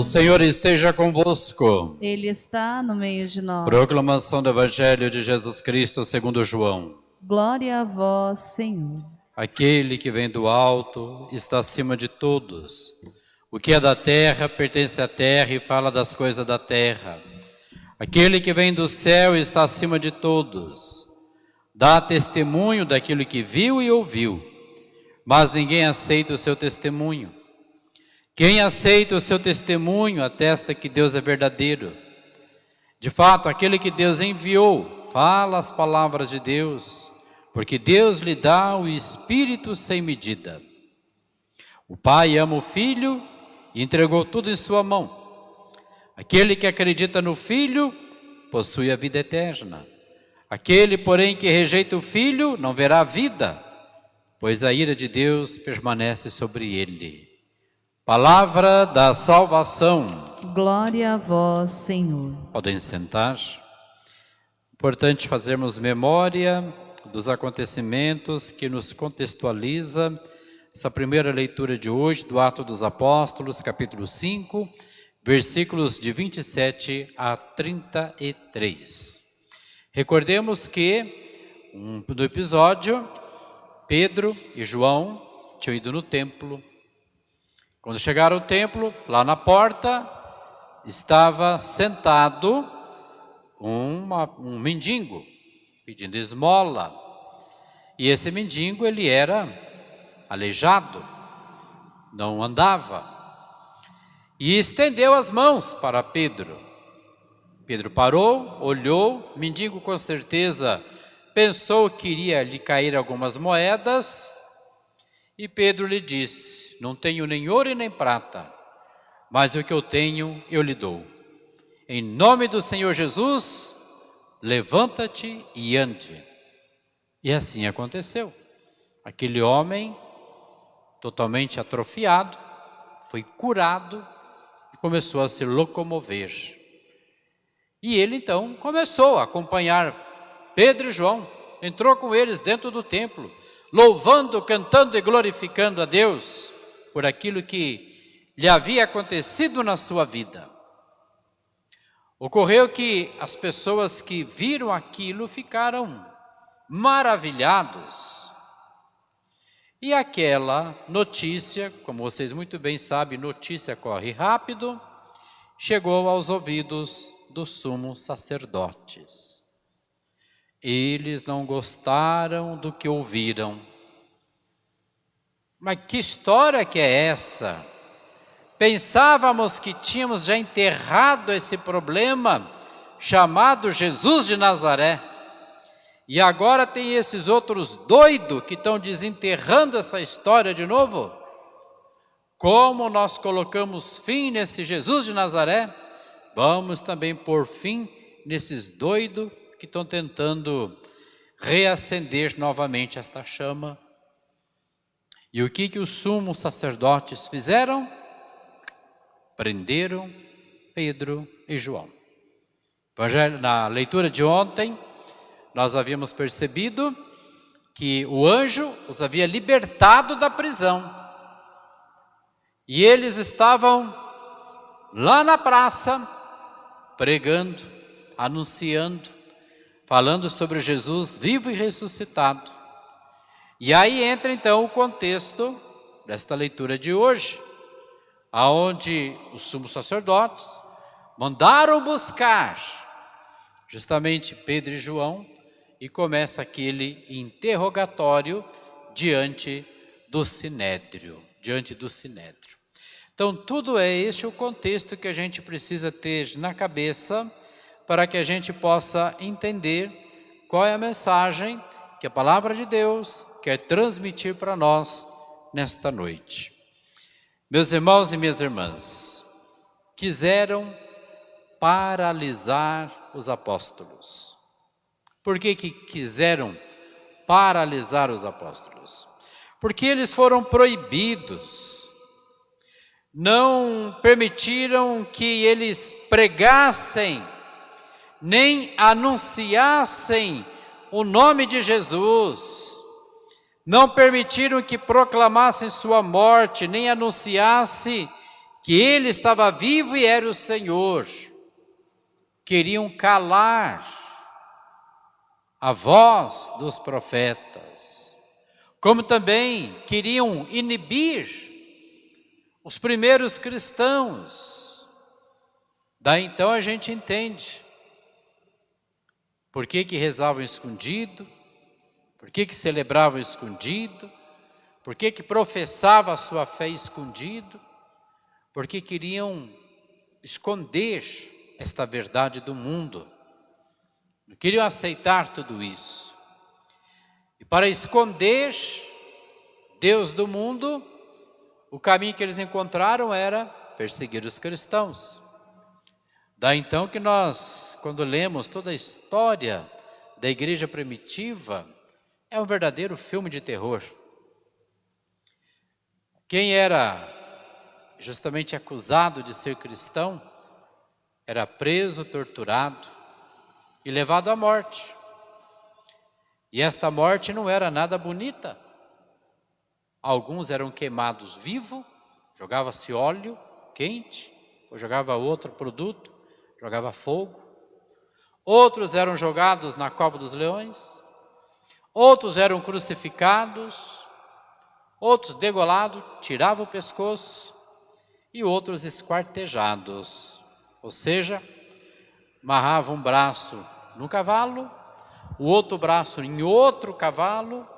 O Senhor esteja convosco. Ele está no meio de nós. Proclamação do Evangelho de Jesus Cristo segundo João. Glória a vós, Senhor. Aquele que vem do alto está acima de todos. O que é da terra pertence à terra e fala das coisas da terra. Aquele que vem do céu está acima de todos. Dá testemunho daquilo que viu e ouviu, mas ninguém aceita o seu testemunho. Quem aceita o seu testemunho atesta que Deus é verdadeiro. De fato, aquele que Deus enviou fala as palavras de Deus, porque Deus lhe dá o Espírito sem medida. O Pai ama o Filho e entregou tudo em sua mão. Aquele que acredita no Filho possui a vida eterna. Aquele, porém, que rejeita o Filho não verá a vida, pois a ira de Deus permanece sobre ele. Palavra da salvação. Glória a vós, Senhor. Podem sentar. Importante fazermos memória dos acontecimentos que nos contextualiza essa primeira leitura de hoje do Atos dos Apóstolos, capítulo 5, versículos de 27 a 33. Recordemos que no episódio, Pedro e João tinham ido no templo. Quando chegaram ao templo, lá na porta, estava sentado um mendigo, pedindo esmola. E esse mendigo, ele era aleijado, não andava. E estendeu as mãos para Pedro. Pedro parou, olhou, o mendigo com certeza pensou que iria lhe cair algumas moedas. E Pedro lhe disse: não tenho nem ouro e nem prata, mas o que eu tenho eu lhe dou. Em nome do Senhor Jesus, levanta-te e ande. E assim aconteceu. Aquele homem, totalmente atrofiado, foi curado e começou a se locomover. E ele então começou a acompanhar Pedro e João, entrou com eles dentro do templo, louvando, cantando e glorificando a Deus por aquilo que lhe havia acontecido na sua vida. Ocorreu que as pessoas que viram aquilo ficaram maravilhados. E aquela notícia, como vocês muito bem sabem, notícia corre rápido, chegou aos ouvidos dos sumos sacerdotes. Eles não gostaram do que ouviram. Mas que história que é essa? Pensávamos que tínhamos já enterrado esse problema chamado Jesus de Nazaré. E agora tem esses outros doidos que estão desenterrando essa história de novo? Como nós colocamos fim nesse Jesus de Nazaré, vamos também pôr fim nesses doidos que estão tentando reacender novamente esta chama. E o que os sumos sacerdotes fizeram? Prenderam Pedro e João. Na leitura de ontem, nós havíamos percebido que o anjo os havia libertado da prisão. E eles estavam lá na praça, pregando, anunciando, falando sobre Jesus vivo e ressuscitado. E aí entra então o contexto desta leitura de hoje, aonde os sumos sacerdotes mandaram buscar justamente Pedro e João e começa aquele interrogatório diante do Sinédrio, Então tudo é este o contexto que a gente precisa ter na cabeça para que a gente possa entender qual é a mensagem que a palavra de Deus quer transmitir para nós nesta noite. Meus irmãos e minhas irmãs, quiseram paralisar os apóstolos. Por que quiseram paralisar os apóstolos? Porque eles foram proibidos, não permitiram que eles pregassem, nem anunciassem o nome de Jesus, não permitiram que proclamassem sua morte, nem anunciasse que ele estava vivo e era o Senhor. Queriam calar a voz dos profetas, como também queriam inibir os primeiros cristãos. Daí então a gente entende por que rezavam escondido, por que celebravam escondido, por que professavam a sua fé escondido, porque queriam esconder esta verdade do mundo. Não queriam aceitar tudo isso. E para esconder Deus do mundo, o caminho que eles encontraram era perseguir os cristãos. Daí então que nós, quando lemos toda a história da igreja primitiva, é um verdadeiro filme de terror. Quem era justamente acusado de ser cristão, era preso, torturado e levado à morte. E esta morte não era nada bonita. Alguns eram queimados vivos, jogava-se óleo quente, ou jogava outro produto, jogava fogo. Outros eram jogados na cova dos leões, outros eram crucificados, outros degolados, tiravam o pescoço, e outros esquartejados, ou seja, amarravam um braço no cavalo, o outro braço em outro cavalo,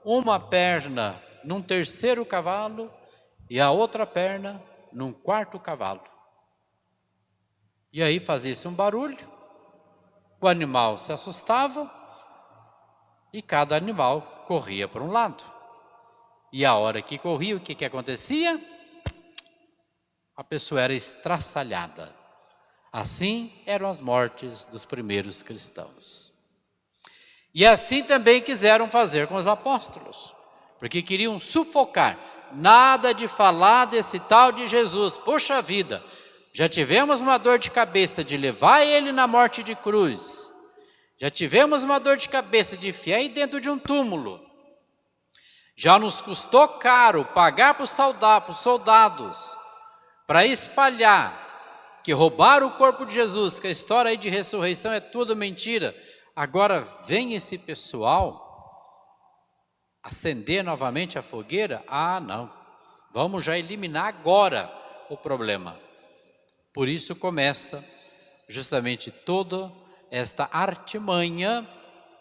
uma perna num terceiro cavalo e a outra perna num quarto cavalo. E aí fazia-se um barulho, o animal se assustava e cada animal corria para um lado. E a hora que corria, o que acontecia? A pessoa era estraçalhada. Assim eram as mortes dos primeiros cristãos. E assim também quiseram fazer com os apóstolos, porque queriam sufocar. Nada de falar desse tal de Jesus. Poxa vida, já tivemos uma dor de cabeça de levar ele na morte de cruz. Já tivemos uma dor de cabeça de enfiar ele dentro de um túmulo. Já nos custou caro pagar para os soldados para espalhar que roubaram o corpo de Jesus, que a história aí de ressurreição é tudo mentira. Agora vem esse pessoal acender novamente a fogueira? Ah, não, vamos já eliminar agora o problema. Por isso começa justamente toda esta artimanha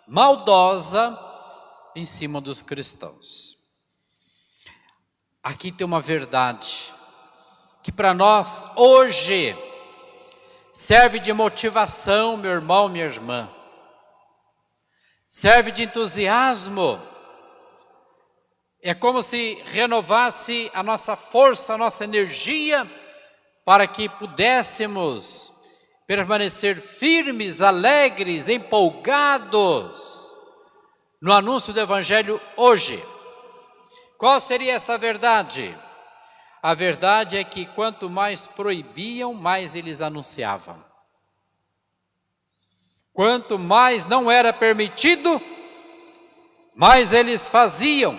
maldosa em cima dos cristãos. Aqui tem uma verdade que para nós hoje serve de motivação, meu irmão, minha irmã. Serve de entusiasmo. É como se renovasse a nossa força, a nossa energia, para que pudéssemos permanecer firmes, alegres, empolgados no anúncio do Evangelho hoje. Qual seria esta verdade? A verdade é que quanto mais proibiam, mais eles anunciavam. Quanto mais não era permitido, mais eles faziam.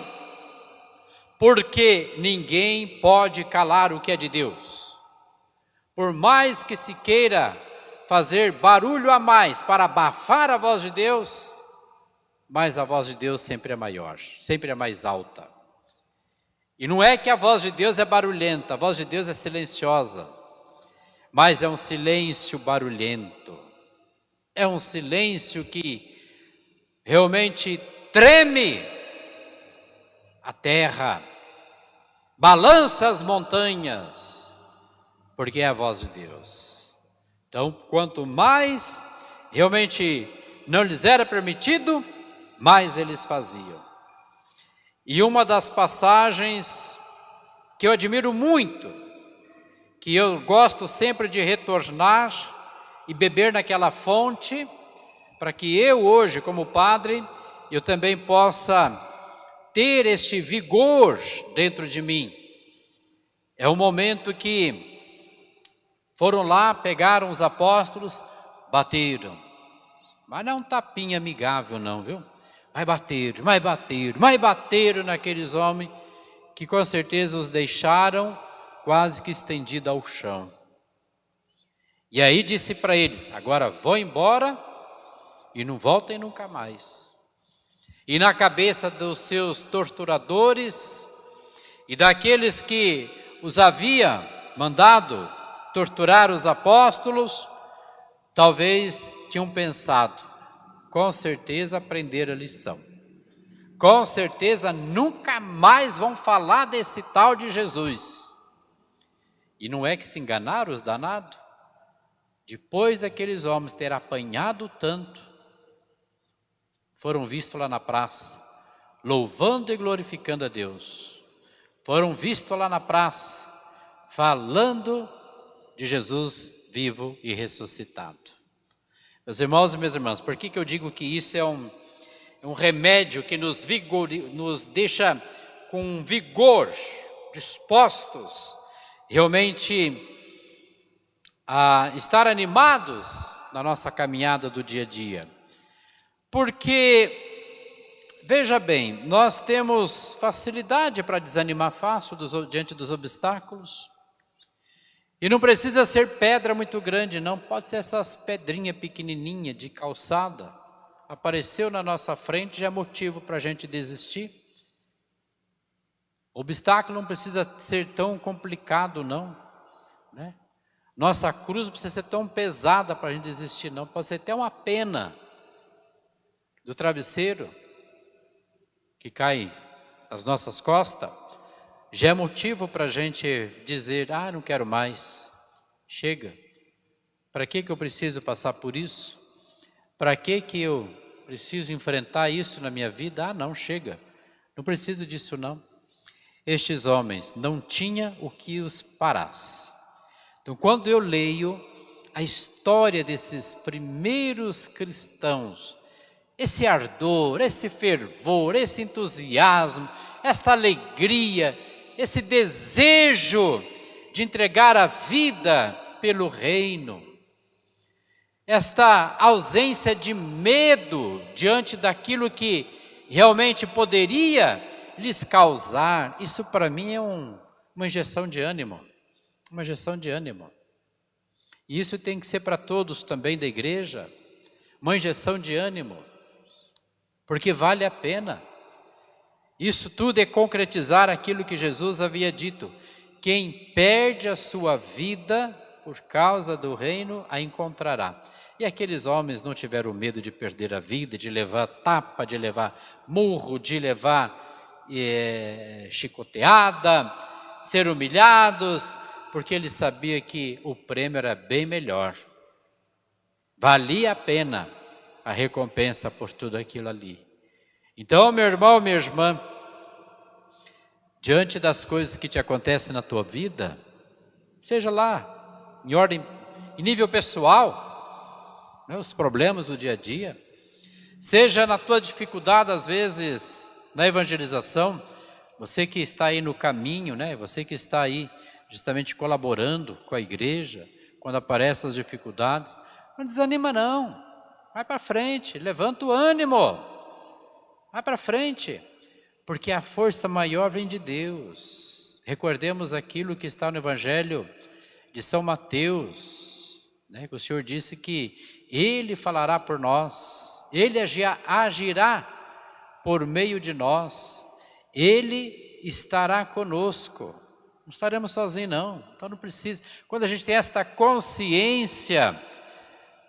Porque ninguém pode calar o que é de Deus. Por mais que se queira fazer barulho a mais para abafar a voz de Deus, mas a voz de Deus sempre é maior, sempre é mais alta. E não é que a voz de Deus é barulhenta, a voz de Deus é silenciosa, mas é um silêncio barulhento. É um silêncio que realmente treme a terra, balança as montanhas, porque é a voz de Deus. Então, quanto mais realmente não lhes era permitido, mais eles faziam. E uma das passagens que eu admiro muito, que eu gosto sempre de retornar e beber naquela fonte, para que eu hoje, como padre, eu também possa ter este vigor dentro de mim. É o momento que foram lá, pegaram os apóstolos, bateram. Mas não é um tapinha amigável não, viu? Mas bateram naqueles homens que com certeza os deixaram quase que estendida ao chão. E aí disse para eles: agora vão embora e não voltem nunca mais. E na cabeça dos seus torturadores e daqueles que os havia mandado torturar os apóstolos, talvez tinham pensado: com certeza aprenderam a lição. Com certeza nunca mais vão falar desse tal de Jesus. E não é que se enganaram os danados? Depois daqueles homens terem apanhado tanto, foram vistos lá na praça, louvando e glorificando a Deus. Foram vistos lá na praça, falando de Jesus vivo e ressuscitado. Meus irmãos e minhas irmãs, por que eu digo que isso é um remédio que nos deixa com vigor, dispostos realmente a estar animados na nossa caminhada do dia a dia? Porque, veja bem, nós temos facilidade para desanimar fácil diante dos obstáculos. E não precisa ser pedra muito grande, não. Pode ser essas pedrinhas pequenininhas de calçada. Apareceu na nossa frente, já é motivo para a gente desistir. O obstáculo não precisa ser tão complicado, não, né? Nossa cruz não precisa ser tão pesada para a gente desistir, não. Pode ser até uma pena do travesseiro que cai nas nossas costas. Já é motivo para a gente dizer: ah, não quero mais, chega. Para que eu preciso passar por isso? Para que eu preciso enfrentar isso na minha vida? Ah, não, chega, não preciso disso não. Estes homens não tinham o que os parasse. Então, quando eu leio a história desses primeiros cristãos, esse ardor, esse fervor, esse entusiasmo, esta alegria, esse desejo de entregar a vida pelo reino, esta ausência de medo diante daquilo que realmente poderia lhes causar, isso para mim é uma injeção de ânimo, uma injeção de ânimo. E isso tem que ser para todos também da igreja, uma injeção de ânimo, porque vale a pena. Isso tudo é concretizar aquilo que Jesus havia dito: quem perde a sua vida por causa do reino, a encontrará. E aqueles homens não tiveram medo de perder a vida, de levar tapa, de levar murro, de levar chicoteada, ser humilhados, porque eles sabiam que o prêmio era bem melhor. Valia a pena a recompensa por tudo aquilo ali. Então, meu irmão, minha irmã, diante das coisas que te acontecem na tua vida, seja lá em nível pessoal, né, os problemas do dia a dia, seja na tua dificuldade às vezes na evangelização, você que está aí no caminho, né, você que está aí justamente colaborando com a igreja, quando aparecem as dificuldades, não desanima não, vai para frente, levanta o ânimo, vai para frente, porque a força maior vem de Deus. Recordemos aquilo que está no Evangelho de São Mateus, né, que o Senhor disse que Ele falará por nós, Ele agirá por meio de nós, Ele estará conosco, não estaremos sozinhos não, então não precisa. Quando a gente tem esta consciência,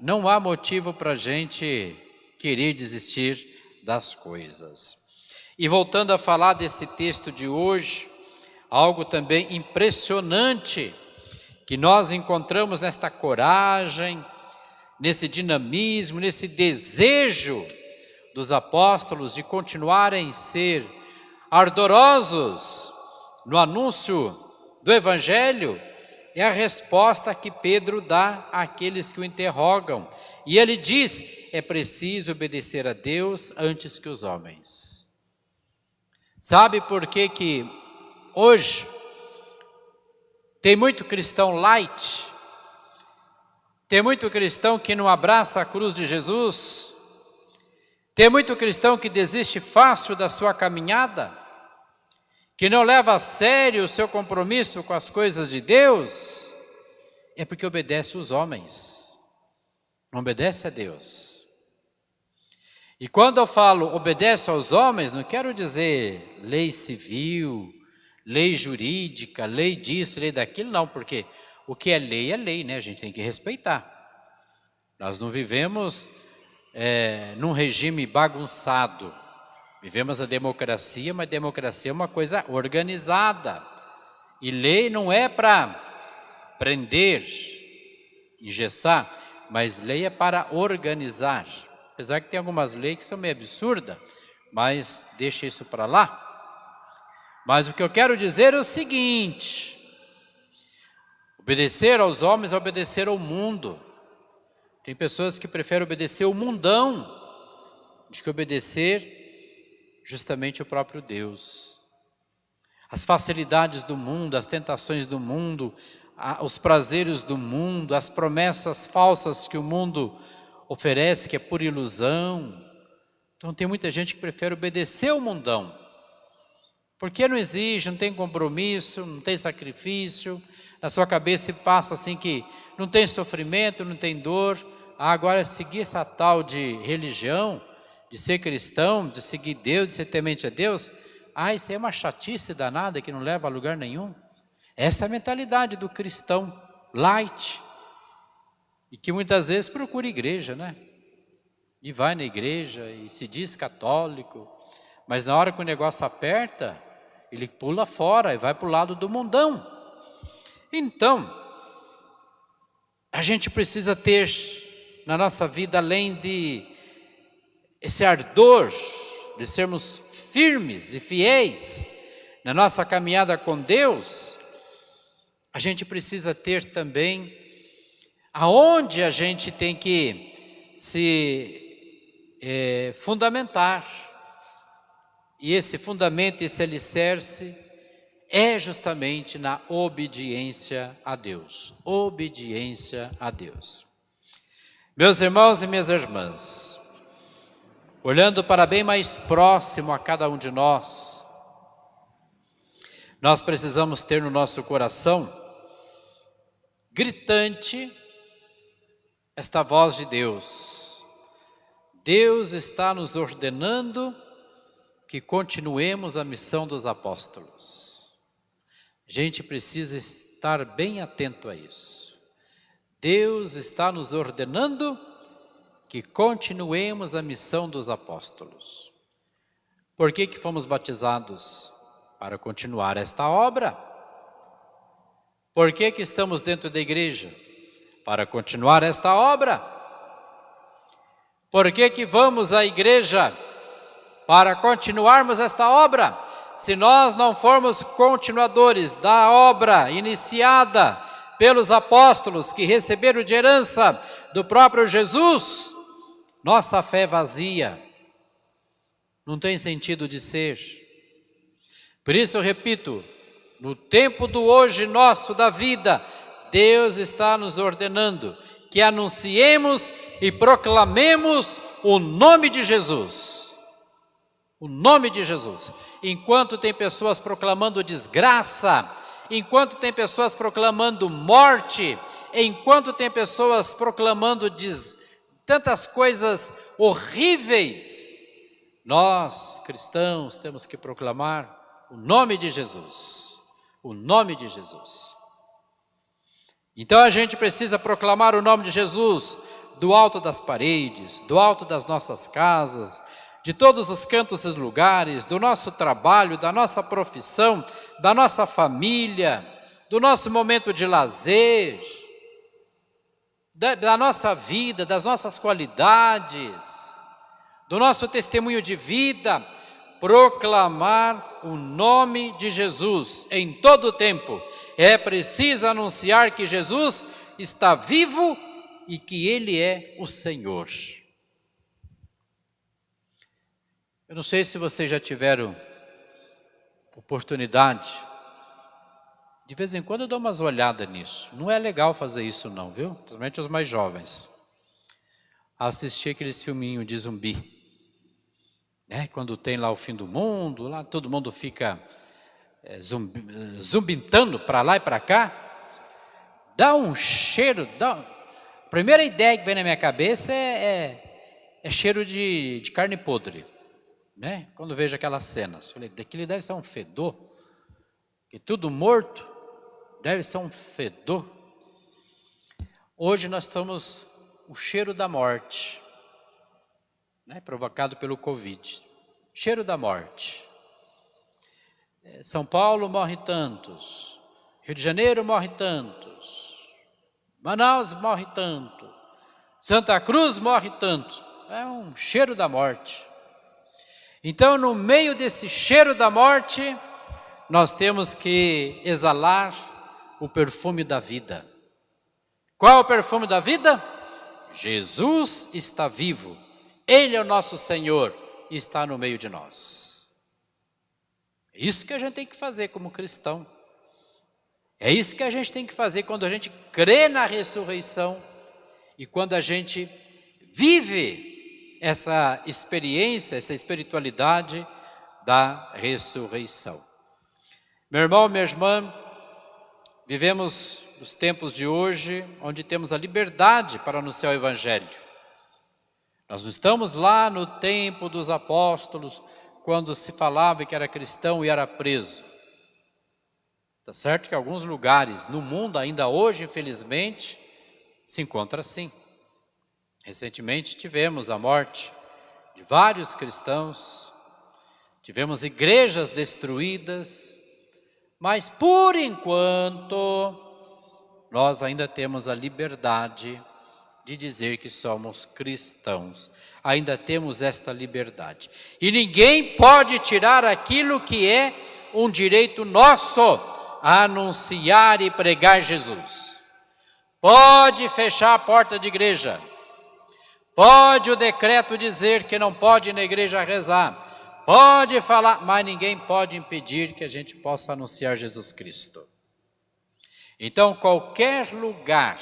não há motivo para a gente querer desistir das coisas. E voltando a falar desse texto de hoje, algo também impressionante que nós encontramos nesta coragem, nesse dinamismo, nesse desejo dos apóstolos de continuarem a ser ardorosos no anúncio do Evangelho, é a resposta que Pedro dá àqueles que o interrogam. E ele diz: é preciso obedecer a Deus antes que os homens. Sabe por que hoje tem muito cristão light, tem muito cristão que não abraça a cruz de Jesus, tem muito cristão que desiste fácil da sua caminhada, que não leva a sério o seu compromisso com as coisas de Deus, é porque obedece os homens, não obedece a Deus. E quando eu falo obedece aos homens, não quero dizer lei civil, lei jurídica, lei disso, lei daquilo, não, porque o que é lei, né? A gente tem que respeitar. Nós não vivemos num regime bagunçado, vivemos a democracia, mas a democracia é uma coisa organizada. E lei não é para prender, engessar, mas lei é para organizar. Apesar que tem algumas leis que são meio absurdas, mas deixa isso para lá. Mas o que eu quero dizer é o seguinte: obedecer aos homens é obedecer ao mundo. Tem pessoas que preferem obedecer o mundão do que obedecer justamente o próprio Deus. As facilidades do mundo, as tentações do mundo, os prazeres do mundo, as promessas falsas que o mundo oferece, que é por ilusão. Então tem muita gente que prefere obedecer o mundão, porque não exige, não tem compromisso, não tem sacrifício, na sua cabeça passa assim que não tem sofrimento, não tem dor. Agora seguir essa tal de religião, de ser cristão, de seguir Deus, de ser temente a Deus, isso aí é uma chatice danada que não leva a lugar nenhum. Essa é a mentalidade do cristão light, e que muitas vezes procura igreja, né? E vai na igreja e se diz católico, mas na hora que o negócio aperta, ele pula fora e vai para o lado do mundão. Então, a gente precisa ter na nossa vida, além de esse ardor de sermos firmes e fiéis na nossa caminhada com Deus, a gente precisa ter também aonde a gente tem que se fundamentar. E esse fundamento, esse alicerce, é justamente na obediência a Deus. Obediência a Deus. Meus irmãos e minhas irmãs, olhando para bem mais próximo a cada um de nós, nós precisamos ter no nosso coração gritante esta voz de Deus. Deus está nos ordenando que continuemos a missão dos apóstolos. A gente precisa estar bem atento a isso. Deus está nos ordenando que continuemos a missão dos apóstolos. Por que fomos batizados? Para continuar esta obra. Por que estamos dentro da igreja? Para continuar esta obra. Por que vamos à igreja? Para continuarmos esta obra. Se nós não formos continuadores da obra iniciada pelos apóstolos que receberam de herança do próprio Jesus, nossa fé é vazia, não tem sentido de ser. Por isso eu repito, no tempo do hoje nosso da vida, Deus está nos ordenando que anunciemos e proclamemos o nome de Jesus. O nome de Jesus. Enquanto tem pessoas proclamando desgraça, enquanto tem pessoas proclamando morte, enquanto tem pessoas proclamando tantas coisas horríveis, nós, cristãos, temos que proclamar o nome de Jesus. O nome de Jesus. Então a gente precisa proclamar o nome de Jesus do alto das paredes, do alto das nossas casas, de todos os cantos e lugares, do nosso trabalho, da nossa profissão, da nossa família, do nosso momento de lazer, da nossa vida, das nossas qualidades, do nosso testemunho de vida, proclamar o nome de Jesus em todo o tempo. É preciso anunciar que Jesus está vivo e que Ele é o Senhor. Eu não sei se vocês já tiveram oportunidade, de vez em quando eu dou umas olhadas nisso. Não é legal fazer isso não, viu? Principalmente os mais jovens. Assistir aqueles filminhos de zumbi. Quando tem lá o fim do mundo, lá todo mundo fica zumbintando para lá e para cá, dá um cheiro. A primeira ideia que vem na minha cabeça é cheiro de carne podre, né? Quando eu vejo aquelas cenas, falei, daquilo deve ser um fedor, que tudo morto deve ser um fedor. Hoje nós estamos o cheiro da morte, né? Provocado pelo Covid, cheiro da morte. São Paulo morre tantos, Rio de Janeiro morre tantos, Manaus morre tanto, Santa Cruz morre tantos. É um cheiro da morte. Então, no meio desse cheiro da morte, nós temos que exalar o perfume da vida. Qual é o perfume da vida? Jesus está vivo. Ele é o nosso Senhor e está no meio de nós. É isso que a gente tem que fazer como cristão. É isso que a gente tem que fazer quando a gente crê na ressurreição e quando a gente vive essa experiência, essa espiritualidade da ressurreição. Meu irmão, minha irmã, vivemos os tempos de hoje onde temos a liberdade para anunciar o Evangelho. Nós não estamos lá no tempo dos apóstolos, quando se falava que era cristão e era preso. Está certo que em alguns lugares no mundo, ainda hoje, infelizmente, se encontra assim. Recentemente tivemos a morte de vários cristãos, tivemos igrejas destruídas, mas por enquanto nós ainda temos a liberdade de dizer que somos cristãos. Ainda temos esta liberdade. E ninguém pode tirar aquilo que é um direito nosso, anunciar e pregar Jesus. Pode fechar a porta de igreja. Pode o decreto dizer que não pode ir na igreja rezar. Pode falar, mas ninguém pode impedir que a gente possa anunciar Jesus Cristo. Então, qualquer lugar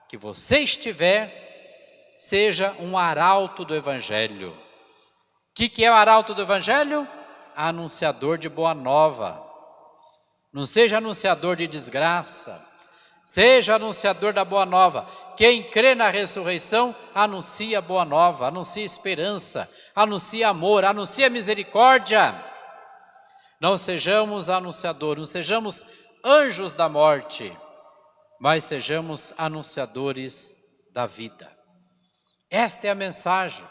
que você estiver, seja um arauto do Evangelho. O que é o arauto do Evangelho? Anunciador de boa nova. Não seja anunciador de desgraça. Seja anunciador da boa nova. Quem crê na ressurreição, anuncia boa nova, anuncia esperança, anuncia amor, anuncia misericórdia. Não sejamos anunciadores, não sejamos anjos da morte, mas sejamos anunciadores da vida. Esta é a mensagem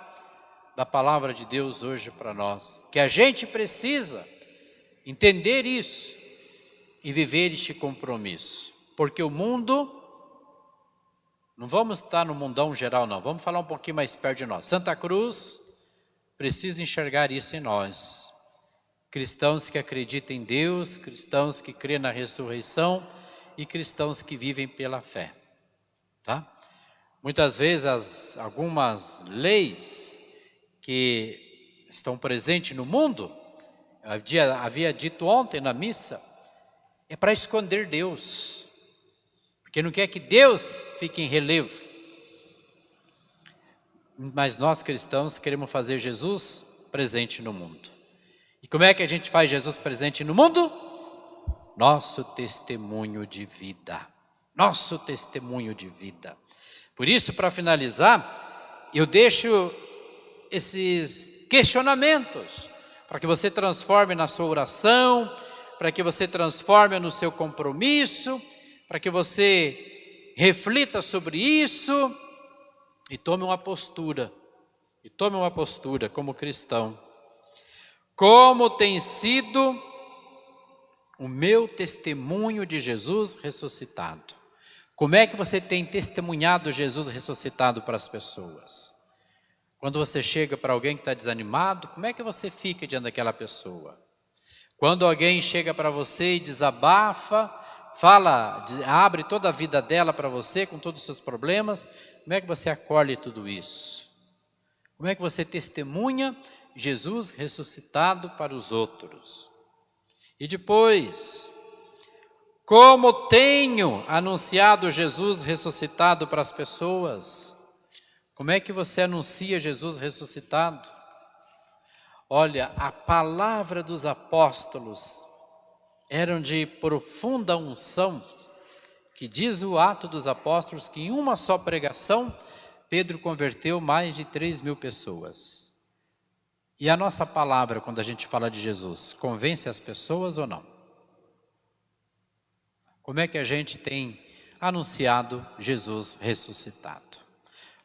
da palavra de Deus hoje para nós, que a gente precisa entender isso e viver este compromisso, porque o mundo, não vamos estar no mundão geral não, vamos falar um pouquinho mais perto de nós. Santa Cruz precisa enxergar isso em nós, cristãos que acreditam em Deus, cristãos que creem na ressurreição e cristãos que vivem pela fé, tá? Muitas vezes algumas leis que estão presentes no mundo, havia dito ontem na missa, é para esconder Deus, porque não quer que Deus fique em relevo. Mas nós cristãos queremos fazer Jesus presente no mundo. E como é que a gente faz Jesus presente no mundo? Nosso testemunho de vida. Nosso testemunho de vida. Por isso, para finalizar, eu deixo esses questionamentos, para que você transforme na sua oração, para que você transforme no seu compromisso, para que você reflita sobre isso e tome uma postura. E tome uma postura como cristão. Como tem sido o meu testemunho de Jesus ressuscitado? Como é que você tem testemunhado Jesus ressuscitado para as pessoas? Quando você chega para alguém que está desanimado, como é que você fica diante daquela pessoa? Quando alguém chega para você e desabafa, fala, abre toda a vida dela para você, com todos os seus problemas, como é que você acolhe tudo isso? Como é que você testemunha Jesus ressuscitado para os outros? E depois, como tenho anunciado Jesus ressuscitado para as pessoas? Como é que você anuncia Jesus ressuscitado? Olha, a palavra dos apóstolos eram de profunda unção, que diz o Atos dos Apóstolos que em uma só pregação, Pedro converteu mais de 3.000 pessoas. E a nossa palavra, quando a gente fala de Jesus, convence as pessoas ou não? Como é que a gente tem anunciado Jesus ressuscitado?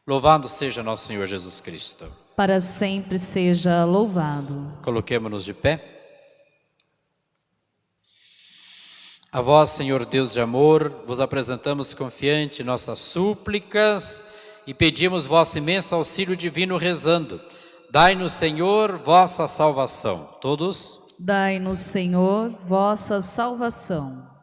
Louvado seja nosso Senhor Jesus Cristo. Para sempre seja louvado. Coloquemo-nos de pé. A vós, Senhor Deus de amor, vos apresentamos confiante nossas súplicas e pedimos vosso imenso auxílio divino rezando. Dai-nos, Senhor, vossa salvação. Todos? Dai-nos, Senhor, vossa salvação.